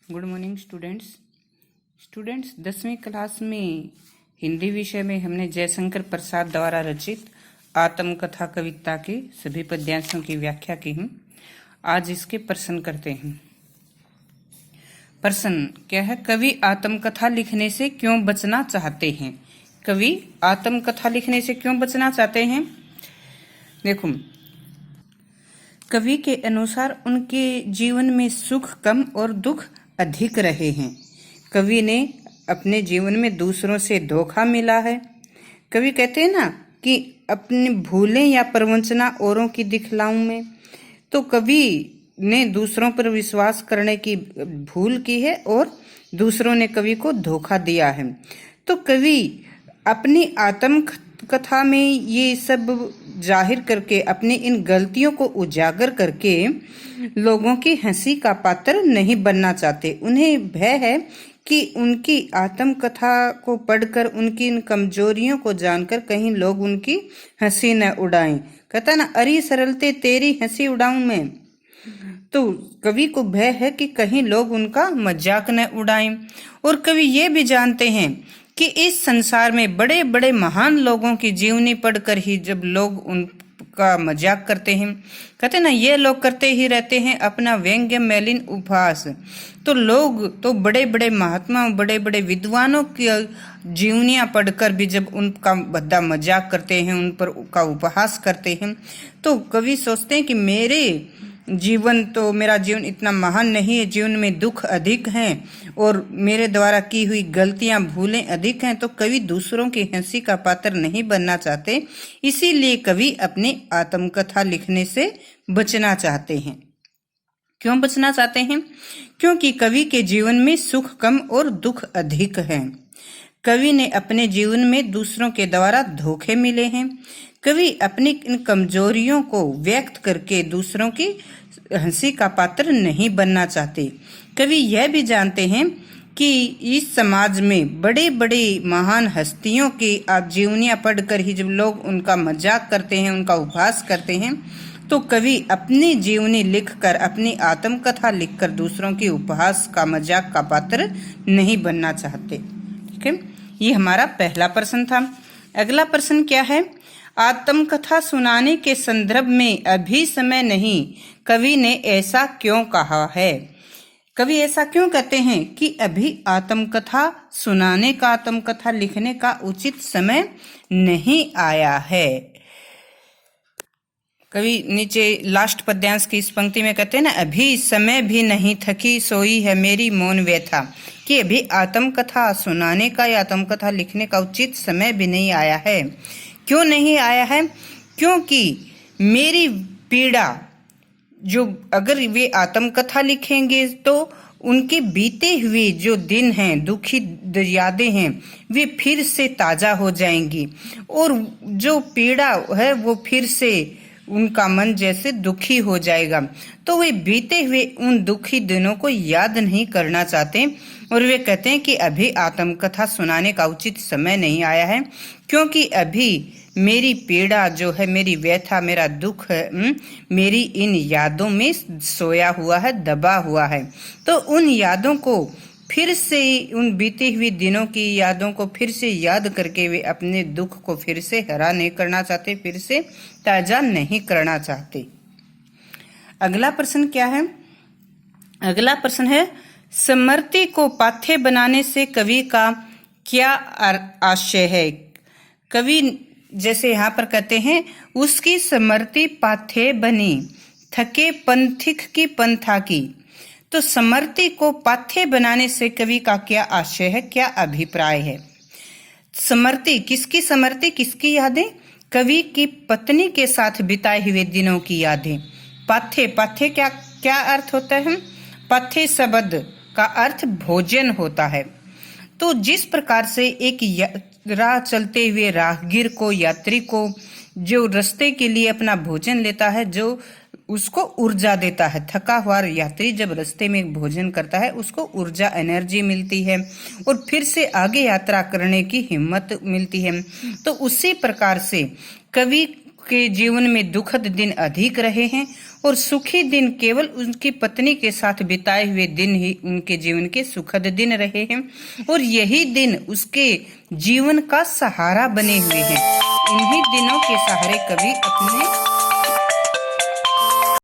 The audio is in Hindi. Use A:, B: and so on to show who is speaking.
A: गुड मॉर्निंग स्टूडेंट्स 10वीं क्लास में हिंदी विषय में हमने जयशंकर प्रसाद द्वारा रचित आत्मकथा कविता के सभी पद्यांशों की व्याख्या की है। आज इसके प्रश्न करते हैं। प्रश्न क्या है? कवि आत्मकथा लिखने से क्यों बचना चाहते हैं? कवि आत्मकथा लिखने से क्यों बचना चाहते हैं? देखो, कवि के अनुसार उनके जीवन में सुख कम और दुख अधिक रहे हैं। कवि ने अपने जीवन में दूसरों से धोखा मिला है। कवि कहते हैं ना कि अपनी भूलें या प्रवंचना औरों की दिखलाऊं में, तो कवि ने दूसरों पर विश्वास करने की भूल की है और दूसरों ने कवि को धोखा दिया है। तो कवि अपनी आत्मकथा में ये सब जाहिर करके, अपनी इन गलतियों को उजागर करके लोगों की हंसी का पात्र नहीं बनना चाहते। उन्हें भय है कि उनकी आत्मकथा को पढ़कर, उनकी इन कमजोरियों को जानकर कहीं लोग उनकी हंसी न उड़ाएं। कहता ना, अरे सरलते तेरी हंसी उड़ाऊं मैं। तो कवि को भय है कि कहीं लोग उनका मजाक न उड़ाएं। और कवि ये भी जानते हैं कि इस संसार में बड़े बड़े महान लोगों की जीवनी पढ़कर ही जब लोग उनका मजाक करते हैं, कहते ना, ये लोग करते ही रहते हैं अपना व्यंग्य मैलिन उपहास। तो लोग तो बड़े बड़े महात्मा, बड़े बड़े विद्वानों की जीवनियां पढ़कर भी जब उनका भद्दा मजाक करते हैं, उन पर का उपहास करते हैं, तो कवि सोचते हैं कि मेरा जीवन इतना महान नहीं है, जीवन में दुख अधिक हैं और मेरे द्वारा की हुई गलतियां, भूलें अधिक हैं। तो कवि दूसरों की हंसी का पात्र नहीं बनना चाहते, इसीलिए कवि अपनी आत्मकथा लिखने से बचना चाहते हैं। क्यों बचना चाहते हैं? क्योंकि कवि के जीवन में सुख कम और दुख अधिक है। कवि ने अपने जीवन में दूसरों के द्वारा धोखे मिले हैं। कवि अपनी इन कमजोरियों को व्यक्त करके दूसरों की हंसी का पात्र नहीं बनना चाहते। कवि यह भी जानते हैं कि इस समाज में बड़े बड़े महान हस्तियों की जीवनियां पढ़कर ही जब लोग उनका मजाक करते हैं, उनका उपहास करते हैं, तो कवि अपनी जीवनी लिखकर, अपनी आत्मकथा लिखकर दूसरों की उपहास का, मजाक का पात्र नहीं बनना चाहते। ठीक है, ये हमारा पहला प्रश्न था। अगला प्रश्न क्या है? आत्मकथा सुनाने के संदर्भ में अभी समय नहीं, कवि ने ऐसा क्यों कहा है? कवि ऐसा क्यों कहते हैं कि अभी आत्मकथा सुनाने का, आत्मकथा लिखने का उचित समय नहीं आया है? कवि नीचे लास्ट पद्यांश की इस पंक्ति में कहते हैं ना, अभी समय भी नहीं, थकी सोई है मेरी मौन व्यथा, कि अभी आत्मकथा सुनाने का या आत्मकथा लिखने का उचित समय भी नहीं आया है। क्यों नहीं आया है? क्योंकि मेरी पीड़ा, जो अगर वे आत्मकथा लिखेंगे तो उनके बीते हुए जो दिन हैं, दुखी यादें हैं, वे फिर से ताजा हो जाएंगी और जो पीड़ा है वो फिर से, उनका मन जैसे दुखी हो जाएगा। तो वे बीते हुए उन दुखी दिनों को याद नहीं करना चाहते और वे कहते हैं कि अभी आत्मकथा सुनाने का उचित समय नहीं आया है, क्योंकि अभी मेरी पीड़ा जो है, मेरी व्यथा, मेरा दुख है, मेरी इन यादों में सोया हुआ है, दबा हुआ है। तो उन यादों को फिर से, उन बीती हुई दिनों की यादों को फिर से याद करके वे अपने दुख को फिर से हरा नहीं करना चाहते, फिर से ताजा नहीं करना चाहते। अगला प्रश्न क्या है? अगला प्रश्न है, स्मृति को पाथ्य बनाने से कवि का क्या आशय है? कवि जैसे यहाँ पर कहते हैं, उसकी स्मृति पाथ्य बनी, थके पंथिक की पंथा की। तो स्मृति को पाथ्य बनाने से कवि का क्या आशय है, क्या अभिप्राय है? स्मृति, किसकी स्मृति, किसकी यादें? कवि की पत्नी के साथ बिताए हुए दिनों की यादें। पाथ्य, पाथ्य क्या अर्थ होता है? पाथ्य शब्द का अर्थ भोजन होता है। तो जिस प्रकार से एक राह चलते हुए राहगीर को, यात्री को, जो रास्ते के लिए अपना भोजन लेता है, जो उसको ऊर्जा देता है, थका हुआ यात्री जब रास्ते में भोजन करता है, उसको ऊर्जा, एनर्जी मिलती है और फिर से आगे यात्रा करने की हिम्मत मिलती है। तो उसी प्रकार से कवि के जीवन में दुखद दिन अधिक रहे हैं और सुखी दिन केवल उनकी पत्नी के साथ बिताए हुए दिन ही उनके जीवन के सुखद दिन रहे हैं और यही दिन उसके जीवन का सहारा बने हुए हैं। इन्हीं दिनों के सहारे कवि अपने